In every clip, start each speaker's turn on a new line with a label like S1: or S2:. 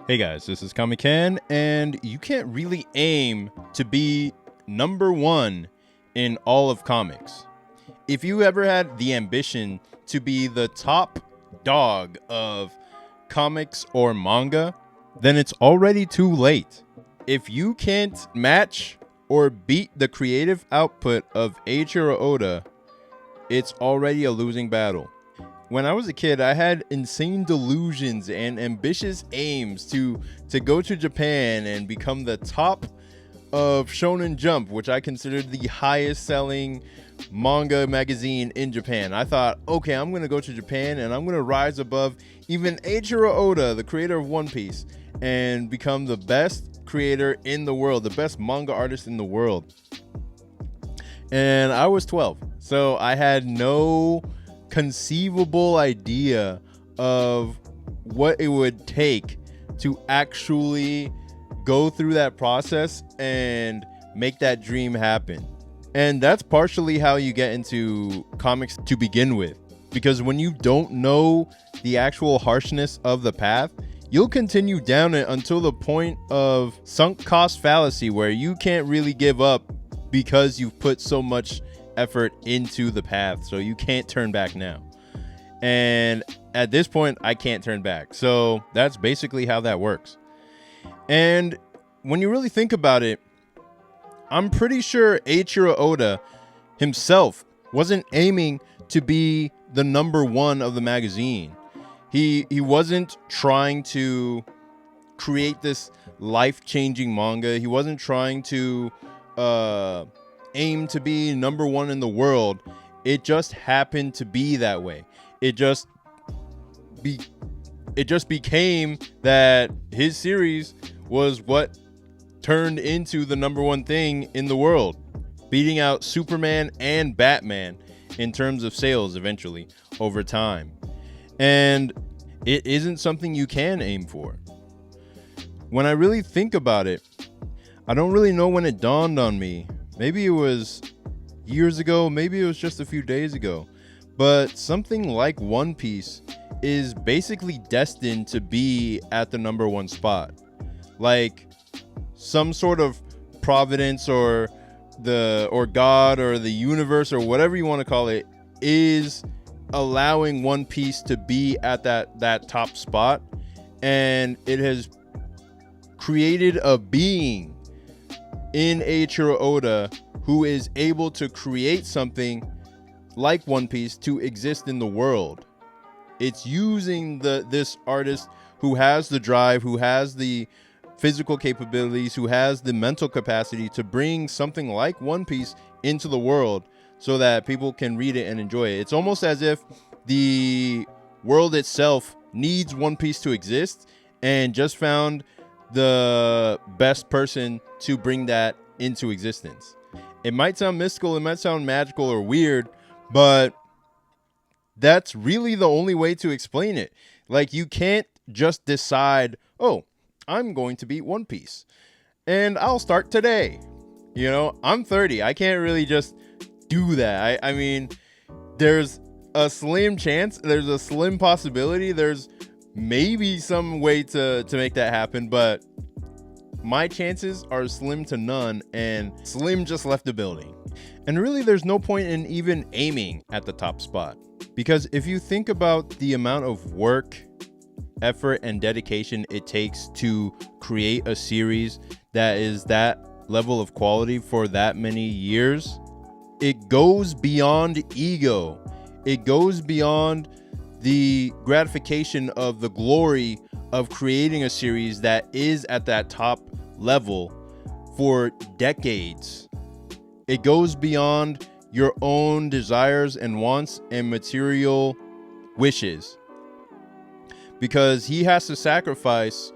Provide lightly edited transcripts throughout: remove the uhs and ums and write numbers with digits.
S1: Hey guys, this is Comic Ken, and you can't really aim to be number one in all of comics. If you ever had the ambition to be the top dog of comics or manga, then it's already too late. If you can't match or beat the creative output of Eiichiro Oda, it's already a losing battle. When I was a kid, I had insane delusions and ambitious aims to go to Japan and become the top of Shonen Jump, which I considered the highest selling manga magazine in Japan. I thought, okay, I'm going to go to Japan and I'm going to rise above even Eiichiro Oda, the creator of One Piece, and become the best creator in the world, the best manga artist in the world. And I was 12, so I had no conceivable idea of what it would take to actually go through that process and make that dream happen. And that's partially how you get into comics to begin with, because when you don't know the actual harshness of the path, you'll continue down it until the point of sunk cost fallacy, where you can't really give up because you've put so much effort into the path, so you can't turn back now. And at this point, I can't turn back. So that's basically how that works. And when you really think about it, I'm pretty sure Eiichiro Oda himself wasn't aiming to be the number one of the magazine. He wasn't trying to create this life-changing manga. He wasn't trying to aim to be number one in the world. It just happened to be that way. It just became that his series was what turned into the number one thing in the world, beating out Superman and Batman in terms of sales eventually over time. And it isn't something you can aim for. When I really think about it, I don't really know when it dawned on me. Maybe it was years ago, maybe it was just a few days ago. But something like One Piece is basically destined to be at the number one spot. Like some sort of providence or God or the universe or whatever you want to call it is allowing One Piece to be at that top spot, and it has created a being in Eiichiro Oda who is able to create something like One Piece to exist in the world. It's using this artist who has the drive, who has the physical capabilities, who has the mental capacity to bring something like One Piece into the world so that people can read it and enjoy it. It's almost as if the world itself needs One Piece to exist and just found the best person to bring that into existence. It might sound mystical, it might sound magical or weird, but that's really the only way to explain it. Like, you can't just decide, oh, I'm going to beat One Piece and I'll start today. You know, I'm 30. I can't really just do that. I mean, there's a slim chance, there's a slim possibility, there's maybe some way to make that happen, but my chances are slim to none, and Slim just left the building. And really, there's no point in even aiming at the top spot, because if you think about the amount of work, effort, and dedication it takes to create a series that is that level of quality for that many years, it goes beyond ego. It goes beyond the gratification of the glory of creating a series that is at that top level for decades. It goes beyond your own desires and wants and material wishes, because he has to sacrifice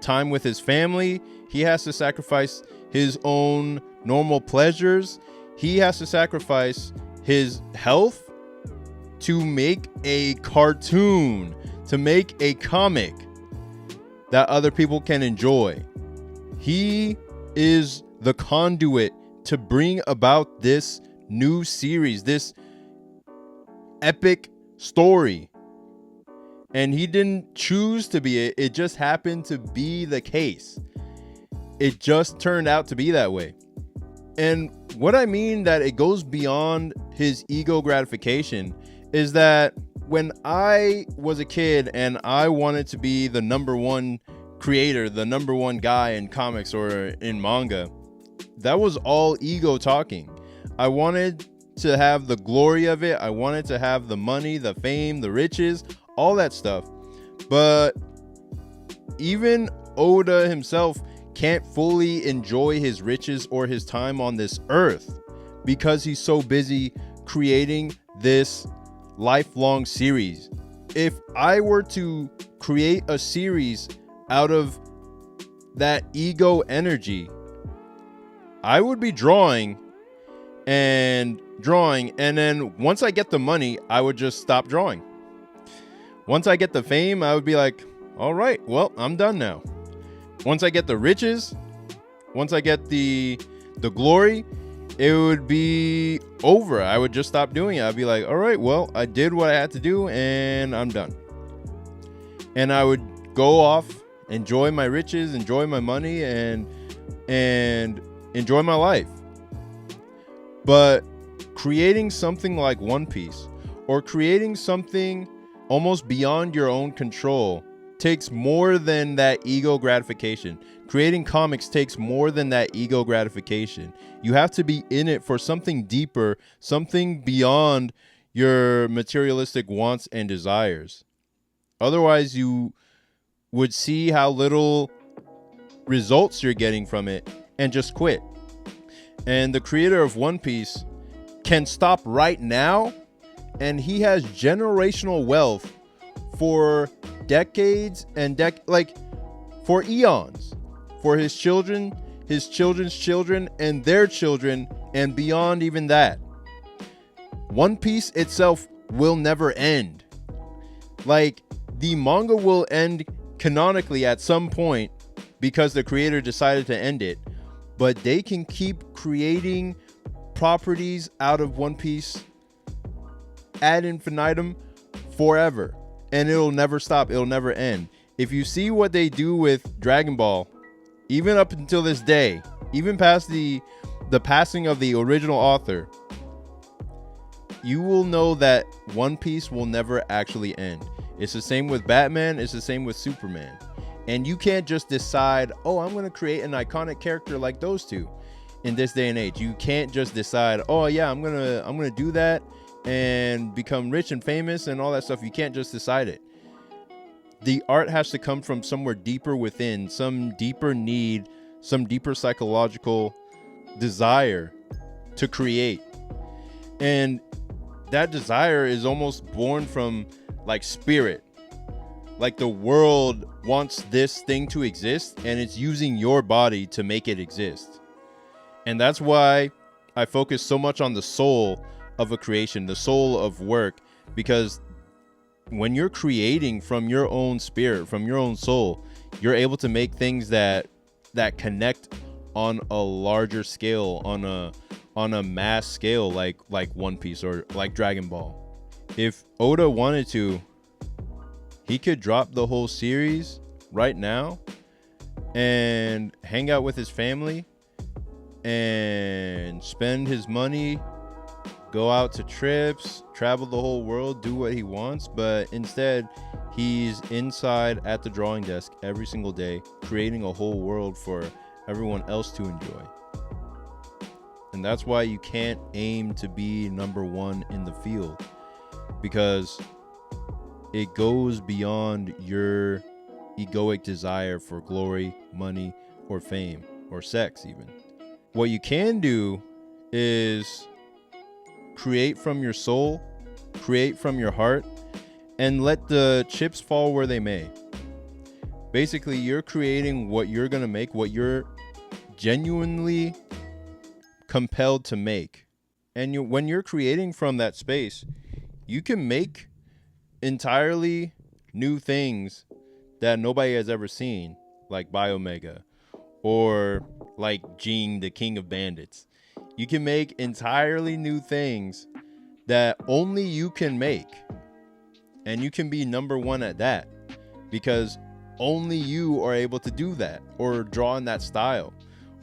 S1: time with his family. He has to sacrifice his own normal pleasures. He has to sacrifice his health to make a cartoon, to make a comic that other people can enjoy. He is the conduit to bring about this new series, this epic story. And he didn't choose to be it. It just happened to be the case. It just turned out to be that way. And what I mean that it goes beyond his ego gratification is that when I was a kid and I wanted to be the number one creator, the number one guy in comics or in manga, that was all ego talking. I wanted to have the glory of it. I wanted to have the money, the fame, the riches, all that stuff. But even Oda himself can't fully enjoy his riches or his time on this earth because he's so busy creating this lifelong series. If I were to create a series out of that ego energy, I would be drawing, and then once I get the money, I would just stop drawing. Once I get the fame, I would be like, all right, well, I'm done now. Once I get the riches, once I get the glory, it would be over. I would just stop doing it. I'd be like, all right, well, I did what I had to do and I'm done. And I would go off, enjoy my riches, enjoy my money, and enjoy my life. But creating something like One Piece, or creating something almost beyond your own control, takes more than that ego gratification. Creating comics takes more than that ego gratification. You have to be in it for something deeper, something beyond your materialistic wants and desires. Otherwise, you would see how little results you're getting from it and just quit. And the creator of One Piece can stop right now, and he has generational wealth for decades and for eons, for his children, his children's children, and their children, and beyond even that. One Piece itself will never end. Like, the manga will end canonically at some point because the creator decided to end it, but they can keep creating properties out of One Piece ad infinitum forever. And it'll never stop. It'll never end. If you see what they do with Dragon Ball, even up until this day, even past the passing of the original author, you will know that One Piece will never actually end. It's the same with Batman. It's the same with Superman. And you can't just decide, oh, I'm going to create an iconic character like those two in this day and age. You can't just decide, oh yeah, I'm going to do that and become rich and famous and all that stuff. You can't just decide it. The art has to come from somewhere deeper within, some deeper need, some deeper psychological desire to create. And that desire is almost born from like spirit. Like the world wants this thing to exist, and it's using your body to make it exist. And that's why I focus so much on the soul of a creation, the soul of work, because when you're creating from your own spirit, from your own soul, you're able to make things that connect on a larger scale, on a mass scale, like One Piece or like Dragon Ball. If Oda wanted to, he could drop the whole series right now and hang out with his family and spend his money, go out to trips, travel the whole world, do what he wants. But instead, he's inside at the drawing desk every single day, creating a whole world for everyone else to enjoy. And that's why you can't aim to be number one in the field, because it goes beyond your egoic desire for glory, money, or fame, or sex even. What you can do is create from your soul, create from your heart, and let the chips fall where they may. Basically, you're creating what you're going to make, what you're genuinely compelled to make. And when you're creating from that space, you can make entirely new things that nobody has ever seen, like Biomega, or like Jing, the King of Bandits. You can make entirely new things that only you can make. And you can be number one at that because only you are able to do that, or draw in that style,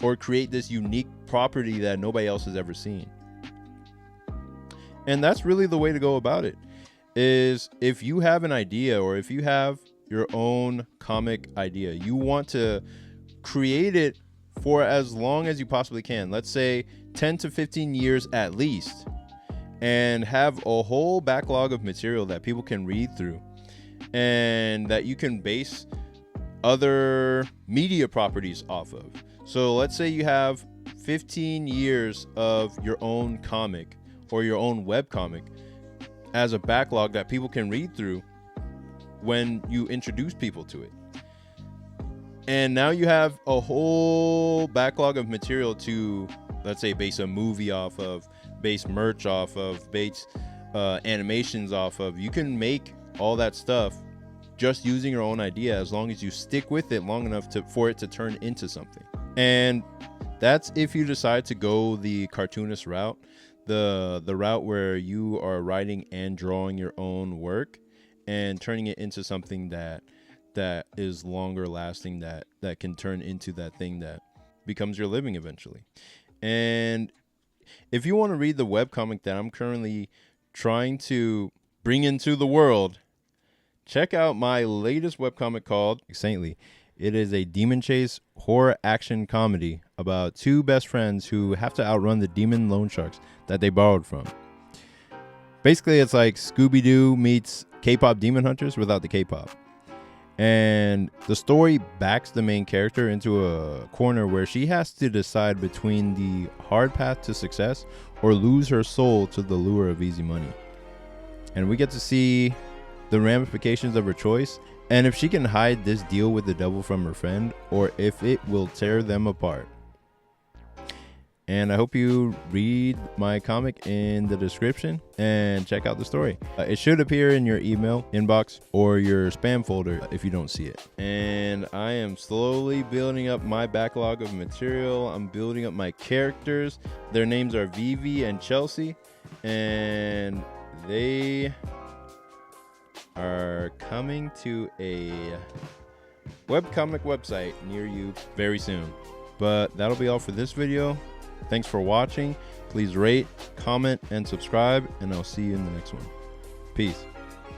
S1: or create this unique property that nobody else has ever seen. And that's really the way to go about it. Is if you have an idea, or if you have your own comic idea, you want to create it for as long as you possibly can. Let's say 10 to 15 years at least, and have a whole backlog of material that people can read through and that you can base other media properties off of. So let's say you have 15 years of your own comic or your own web comic as a backlog that people can read through when you introduce people to it. And now you have a whole backlog of material to, let's say, base a movie off of, base merch off of, base animations off of. You can make all that stuff just using your own idea, as long as you stick with it long enough for it to turn into something. And that's if you decide to go the cartoonist route, the route where you are writing and drawing your own work and turning it into something that is longer lasting, that can turn into that thing that becomes your living eventually. And if you want to read the webcomic that I'm currently trying to bring into the world, check out my latest webcomic called Saintly. It is a demon chase horror action comedy about two best friends who have to outrun the demon loan sharks that they borrowed from. Basically, it's like Scooby-Doo meets K-pop Demon Hunters without the K-pop. And the story backs the main character into a corner where she has to decide between the hard path to success or lose her soul to the lure of easy money. And we get to see the ramifications of her choice, and if she can hide this deal with the devil from her friend, or if it will tear them apart. And I hope you read my comic in the description and check out the story. It should appear in your email inbox or your spam folder if you don't see it. And I am slowly building up my backlog of material. I'm building up my characters. Their names are Vivi and Chelsea, and they are coming to a webcomic website near you very soon. But that'll be all for this video. Thanks for watching. Please rate, comment, and subscribe, and I'll see you in the next one. Peace.